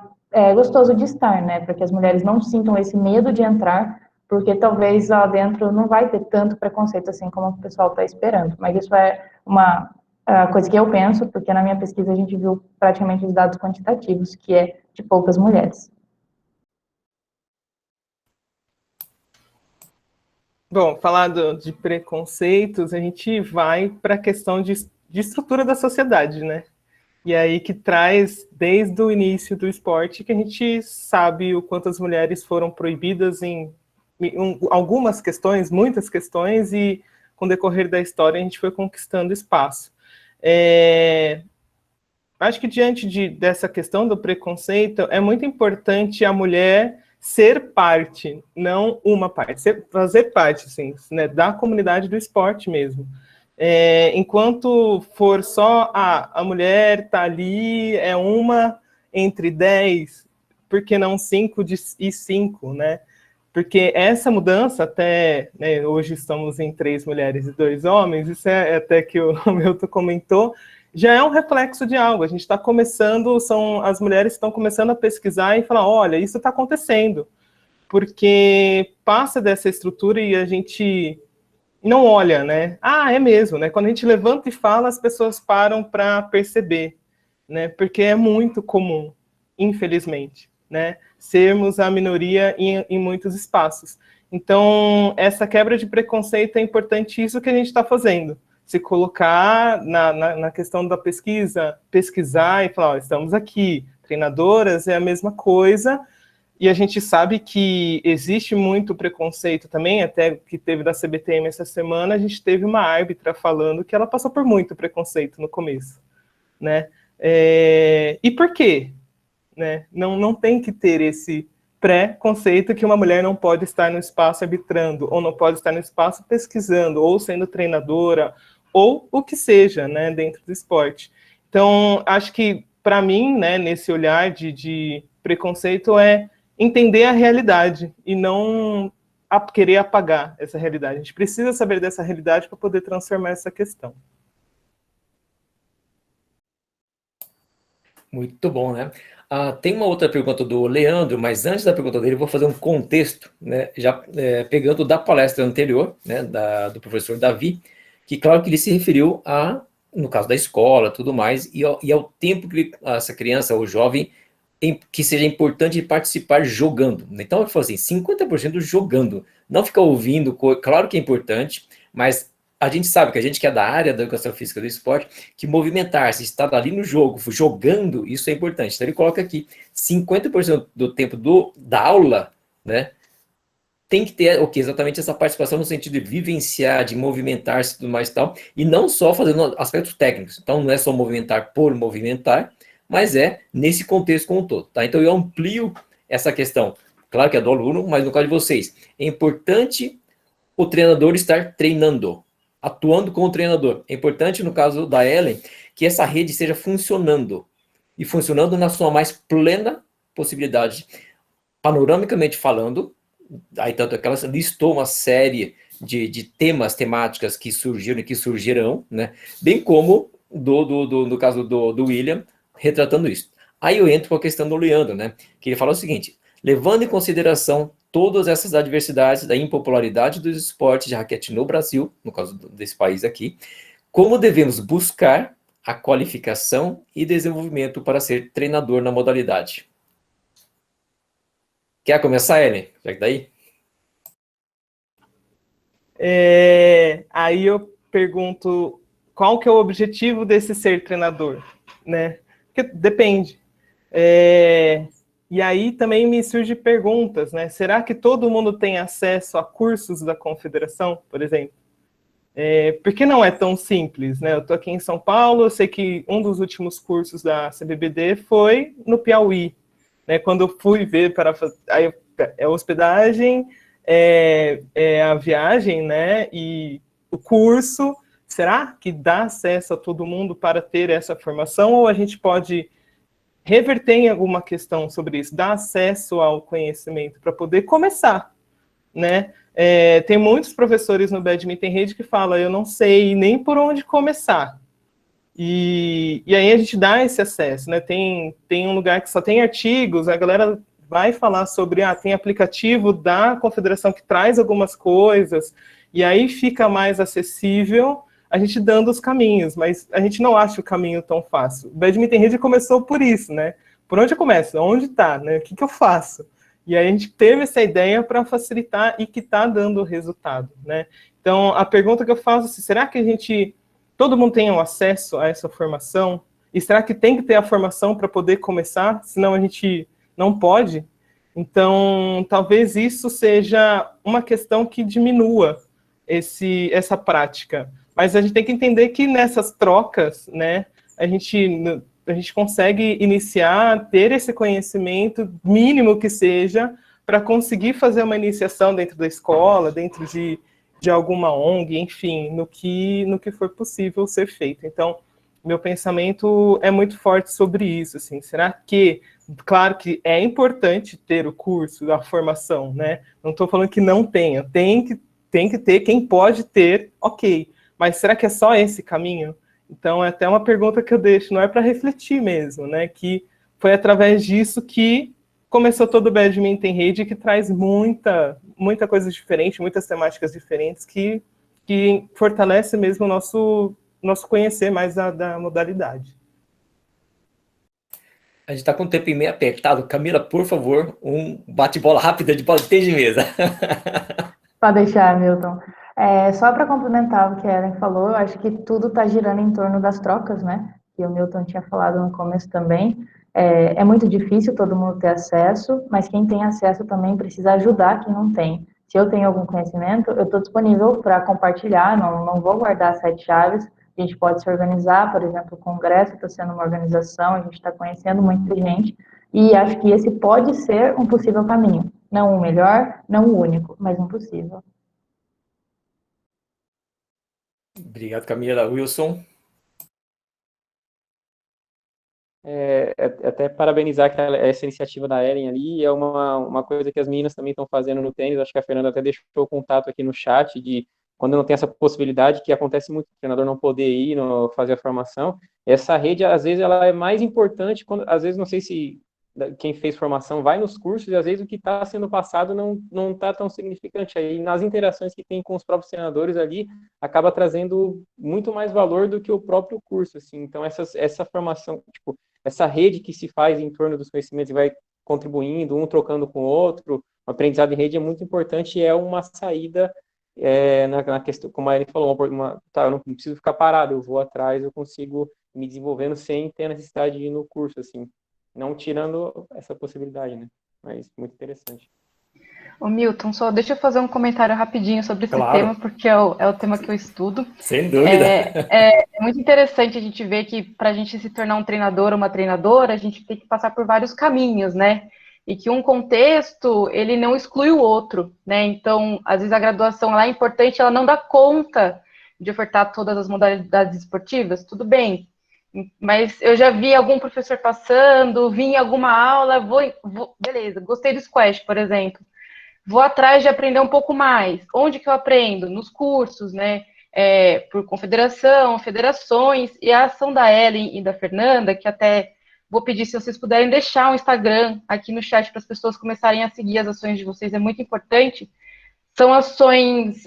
gostoso de estar, né? Para que as mulheres não sintam esse medo de entrar, porque talvez lá dentro não vai ter tanto preconceito assim como o pessoal está esperando. Mas isso é uma coisa que eu penso, porque na minha pesquisa a gente viu praticamente os dados quantitativos, que é de poucas mulheres. Bom, falando de preconceitos, a gente vai para a questão de estrutura da sociedade, né? E aí que traz, desde o início do esporte, que a gente sabe o quanto as mulheres foram proibidas em algumas questões, muitas questões, e com o decorrer da história a gente foi conquistando espaço. Acho que diante dessa questão do preconceito, é muito importante a mulher ser parte, não uma parte, fazer parte, assim, né, da comunidade do esporte mesmo. Enquanto for só a mulher tá ali, é uma entre 10, por que não 5 e 5, né? Porque essa mudança, até, né, hoje estamos em 3 mulheres e 2 homens, isso é até que o Milton comentou, já é um reflexo de algo. A gente está começando, as mulheres estão começando a pesquisar e falar, olha, isso está acontecendo, porque passa dessa estrutura e a gente não olha, né? Ah, é mesmo, né? Quando a gente levanta e fala, as pessoas param para perceber, né? Porque é muito comum, infelizmente, né? Sermos a minoria em muitos espaços. Então, essa quebra de preconceito é importante, isso que a gente está fazendo. Se colocar na questão da pesquisa, pesquisar e falar, ó, estamos aqui, treinadoras é a mesma coisa, e a gente sabe que existe muito preconceito também, até que teve da CBTM essa semana, a gente teve uma árbitra falando que ela passou por muito preconceito no começo, né? E por quê? Né? Não tem que ter esse pré-conceito que uma mulher não pode estar no espaço arbitrando, ou não pode estar no espaço pesquisando, ou sendo treinadora, ou o que seja, né, dentro do esporte. Então, acho que para mim, né, nesse olhar de preconceito, é entender a realidade e não querer apagar essa realidade. A gente precisa saber dessa realidade para poder transformar essa questão. Muito bom, né? Tem uma outra pergunta do Leandro, mas antes da pergunta dele, eu vou fazer um contexto, né? Já pegando da palestra anterior, né? Do professor Davi, que claro que ele se referiu no caso da escola, tudo mais, e ao tempo que essa criança ou jovem que seja importante participar jogando. Então, ele falou assim, 50% jogando. Não ficar ouvindo, claro que é importante, mas a gente sabe que a gente que é da área da educação física do esporte, que movimentar-se, estar ali no jogo, jogando, isso é importante. Então, ele coloca aqui, 50% do tempo da aula, né, tem que ter exatamente essa participação no sentido de vivenciar, de movimentar-se e tudo mais e tal, e não só fazendo aspectos técnicos. Então, não é só movimentar por movimentar, mas é nesse contexto como um todo, tá? Então, eu amplio essa questão. Claro que é do aluno, mas no caso de vocês, é importante o treinador estar treinando, atuando com o treinador. É importante, no caso da Ellen, que essa rede esteja funcionando, e funcionando na sua mais plena possibilidade, panoramicamente falando. Aí tanto é que ela listou uma série de temáticas que surgiram e que surgirão, né? Bem como no caso do William, retratando isso. Aí eu entro com a questão do Leandro, né? Que ele fala o seguinte, levando em consideração todas essas adversidades da impopularidade dos esportes de raquete no Brasil, no caso desse país aqui, como devemos buscar a qualificação e desenvolvimento para ser treinador na modalidade? Quer começar, Ellen? Já que daí? Aí eu pergunto, qual que é o objetivo desse ser treinador, né? Porque depende. E aí também me surgem perguntas, né? Será que todo mundo tem acesso a cursos da confederação, por exemplo? Porque não é tão simples, né? Eu estou aqui em São Paulo, eu sei que um dos últimos cursos da CBBD foi no Piauí, né? Quando eu fui ver aí é hospedagem, a viagem, né? E o curso, será que dá acesso a todo mundo para ter essa formação? Ou a gente pode reverter em alguma questão sobre isso, dar acesso ao conhecimento para poder começar, né? Tem muitos professores no Badminton Rede que falam, eu não sei nem por onde começar. E aí a gente dá esse acesso, né? Tem um lugar que só tem artigos, a galera vai falar sobre, tem aplicativo da confederação que traz algumas coisas, e aí fica mais acessível a gente dando os caminhos, mas a gente não acha o caminho tão fácil. O Badminton Rede começou por isso, né? Por onde eu começo? Onde está, né? O que eu faço? E aí a gente teve essa ideia para facilitar e que está dando resultado, né? Então, a pergunta que eu faço é, será que todo mundo tem acesso a essa formação? E será que tem que ter a formação para poder começar? Senão a gente não pode? Então, talvez isso seja uma questão que diminua essa prática. Mas a gente tem que entender que nessas trocas, né, a gente consegue iniciar, ter esse conhecimento, mínimo que seja, para conseguir fazer uma iniciação dentro da escola, dentro de alguma ONG, enfim, no que for possível ser feito. Então, meu pensamento é muito forte sobre isso, assim, será que, claro que é importante ter o curso, a formação, né, não estou falando que não tenha, tem que ter, quem pode ter, ok, mas será que é só esse caminho? Então, é até uma pergunta que eu deixo, não é para refletir mesmo, né? Que foi através disso que começou todo o Badminton Rede, que traz muita coisa diferente, muitas temáticas diferentes, que fortalece mesmo o nosso conhecer mais da modalidade. A gente está com o tempo meio apertado. Camila, por favor, um bate-bola rápida de bola de tênis de mesa. Pode deixar, Milton. Só para complementar o que a Ellen falou, eu acho que tudo está girando em torno das trocas, né? Que o Milton tinha falado no começo também. É muito difícil todo mundo ter acesso, mas quem tem acesso também precisa ajudar quem não tem. Se eu tenho algum conhecimento, eu estou disponível para compartilhar, não vou guardar 7 chaves. A gente pode se organizar, por exemplo, o Congresso está sendo uma organização, a gente está conhecendo muita gente, e acho que esse pode ser um possível caminho. Não o melhor, não o único, mas um possível. Obrigado, Camila. Wilson? até parabenizar essa iniciativa da Ellen ali, é uma coisa que as meninas também estão fazendo no tênis, acho que a Fernanda até deixou o contato aqui no chat, de quando não tem essa possibilidade, que acontece muito, o treinador não poder ir, fazer a formação, essa rede, às vezes, ela é mais importante, às vezes, não sei se quem fez formação vai nos cursos, e às vezes o que está sendo passado não está tão significante, aí nas interações que tem com os próprios treinadores ali, acaba trazendo muito mais valor do que o próprio curso, assim, então essa formação, tipo, essa rede que se faz em torno dos conhecimentos e vai contribuindo, um trocando com o outro, o aprendizado em rede é muito importante e é uma saída na questão, como a Ellen falou, eu não preciso ficar parado, eu vou atrás, eu consigo me desenvolvendo sem ter a necessidade de ir no curso, assim, não tirando essa possibilidade, né? Mas muito interessante. Ô Milton, só deixa eu fazer um comentário rapidinho sobre esse Claro, tema, porque é o tema que eu estudo. sem dúvida. É muito interessante a gente ver que para a gente se tornar um treinador ou uma treinadora, a gente tem que passar por vários caminhos, né? E que um contexto, ele não exclui o outro, né? Então, às vezes a graduação lá é importante, ela não dá conta de ofertar todas as modalidades esportivas, tudo bem. Mas eu já vi algum professor passando, vi em alguma aula, beleza, gostei do squash, por exemplo. Vou atrás de aprender um pouco mais. Onde que eu aprendo? Nos cursos, né? Por confederação, federações, e a ação da Ellen e da Fernanda, que até vou pedir se vocês puderem deixar o Instagram aqui no chat para as pessoas começarem a seguir as ações de vocês, é muito importante. São ações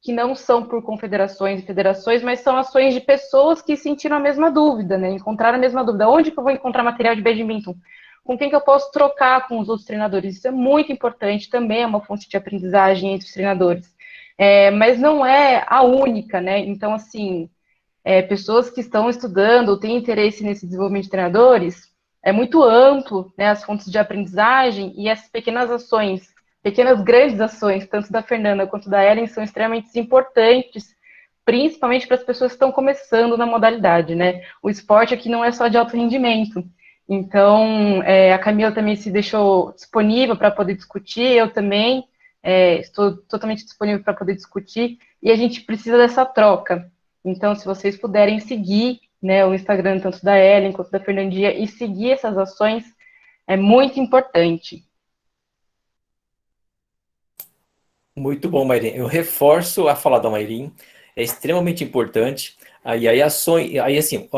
que não são por confederações e federações, mas são ações de pessoas que sentiram a mesma dúvida, né? Encontraram a mesma dúvida. Onde que eu vou encontrar material de badminton? Com quem que eu posso trocar com os outros treinadores? Isso é muito importante, também é uma fonte de aprendizagem entre os treinadores. Mas não é a única, né? Então, assim, pessoas que estão estudando ou têm interesse nesse desenvolvimento de treinadores, é muito amplo, né, as fontes de aprendizagem e as pequenas ações, pequenas grandes ações, tanto da Fernanda quanto da Ellen, são extremamente importantes, principalmente para as pessoas que estão começando na modalidade, né? O esporte aqui não é só de alto rendimento. Então, a Camila também se deixou disponível para poder discutir, eu também estou totalmente disponível para poder discutir, e a gente precisa dessa troca. Então, se vocês puderem seguir, né, o Instagram tanto da Ellen quanto da Fernandinha e seguir essas ações, é muito importante. Muito bom, Mairim. Eu reforço a fala da Mairim, é extremamente importante. Aí ações, aí assim,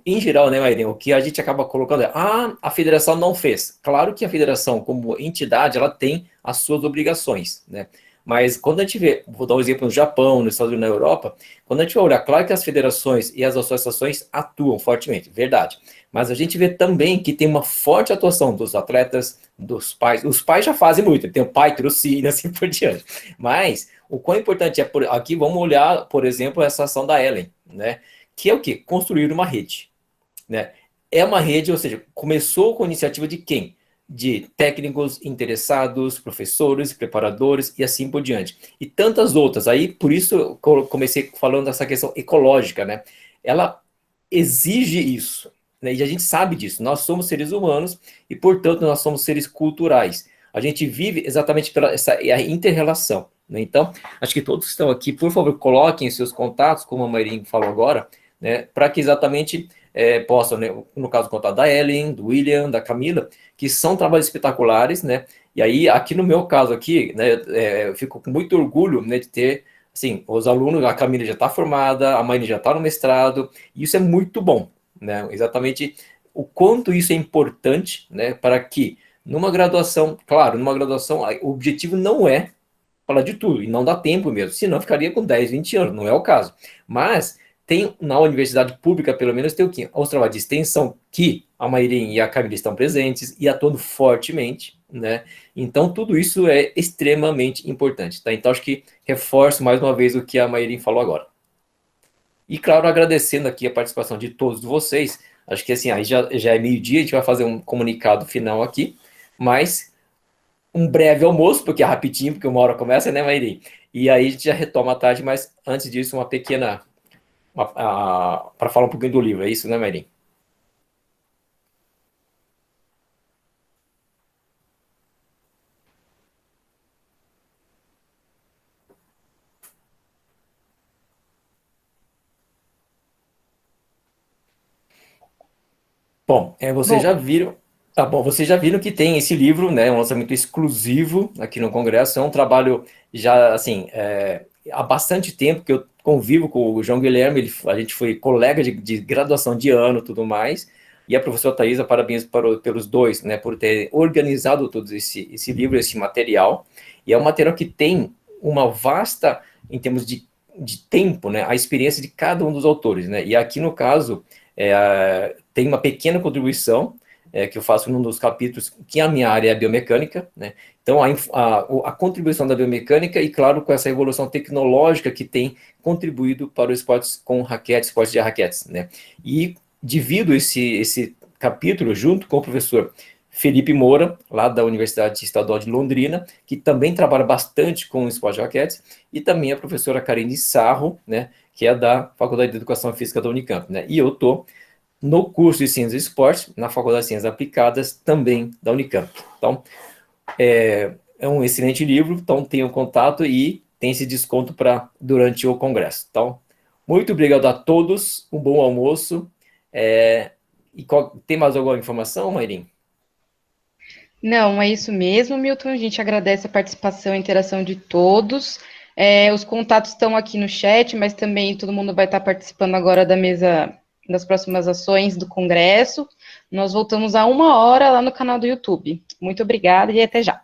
em geral, né, Mairim, o que a gente acaba colocando é, a federação não fez. Claro que a federação, como entidade, ela tem as suas obrigações, né? Mas quando a gente vê, vou dar um exemplo no Japão, nos Estados Unidos, na Europa, quando a gente vai olhar, claro que as federações e as associações atuam fortemente, verdade. Mas a gente vê também que tem uma forte atuação dos atletas, dos pais. Os pais já fazem muito, tem o pai, patrocínio, assim por diante. Mas o quão importante é, aqui vamos olhar, por exemplo, essa ação da Ellen, né? Que é o quê? Construir uma rede, né? É uma rede, ou seja, começou com a iniciativa de quem? De técnicos interessados, professores, preparadores e assim por diante. E tantas outras. Aí, por isso, eu comecei falando dessa questão ecológica, né? Ela exige isso, né? E a gente sabe disso. Nós somos seres humanos e, portanto, nós somos seres culturais. A gente vive exatamente pela essa inter-relação, né? Então, acho que todos que estão aqui, por favor, coloquem seus contatos, como a Marinho falou agora, né? Para que exatamente possam, né, no caso, o contato da Ellen, do William, da Camila, que são trabalhos espetaculares, né? E aí, aqui no meu caso aqui, né, eu fico com muito orgulho, né, de ter, assim, os alunos, a Camila já está formada, a Maine já está no mestrado, e isso é muito bom, né? Exatamente o quanto isso é importante, né, para que numa graduação, claro, numa graduação, o objetivo não é falar de tudo, e não dá tempo mesmo, senão ficaria com 10, 20 anos, não é o caso. Mas tem na universidade pública, pelo menos, tem o quê? Os trabalhos de extensão, que a Mairim e a Camila estão presentes e atuando fortemente, né? Então, tudo isso é extremamente importante, tá? Então, acho que reforço mais uma vez o que a Mairim falou agora. E, claro, agradecendo aqui a participação de todos vocês, acho que assim, aí já é meio-dia, a gente vai fazer um comunicado final aqui, mas um breve almoço, porque é rapidinho, porque uma hora começa, né, Mairi? E aí a gente já retoma à tarde, mas antes disso, uma pequena. Para falar um pouquinho do livro, é isso, né, Mairi? Bom, vocês já viram. Tá bom, vocês já viram que tem esse livro, né? Um lançamento exclusivo aqui no Congresso. É um trabalho já, assim, há bastante tempo que eu convivo com o João Guilherme. A gente foi colega de graduação de ano e tudo mais. E a professora Thaisa, parabéns pelos dois, né? Por ter organizado todo esse livro, esse material. E é um material que tem uma vasta, em termos de tempo, né? A experiência de cada um dos autores, né? E aqui, no caso, tem uma pequena contribuição que eu faço num dos capítulos, que a minha área é a biomecânica, né? Então, a contribuição da biomecânica e, claro, com essa evolução tecnológica que tem contribuído para os esportes com raquetes, esportes de raquetes, né? E divido esse capítulo junto com o professor Felipe Moura, lá da Universidade Estadual de Londrina, que também trabalha bastante com o esporte de raquetes, e também a professora Karine Sarro, né, que é da Faculdade de Educação Física da Unicamp, né? E eu estou no curso de Ciências do Esporte, na Faculdade de Ciências Aplicadas, também da Unicamp. Então, é um excelente livro, então tenha contato e tem esse desconto durante o congresso. Então, muito obrigado a todos, um bom almoço. Tem mais alguma informação, Mairim? Não, é isso mesmo, Milton. A gente agradece a participação e a interação de todos. Os contatos estão aqui no chat, mas também todo mundo vai estar participando agora da mesa das próximas ações do Congresso. Nós voltamos a 1 hora lá no canal do YouTube. Muito obrigada e até já.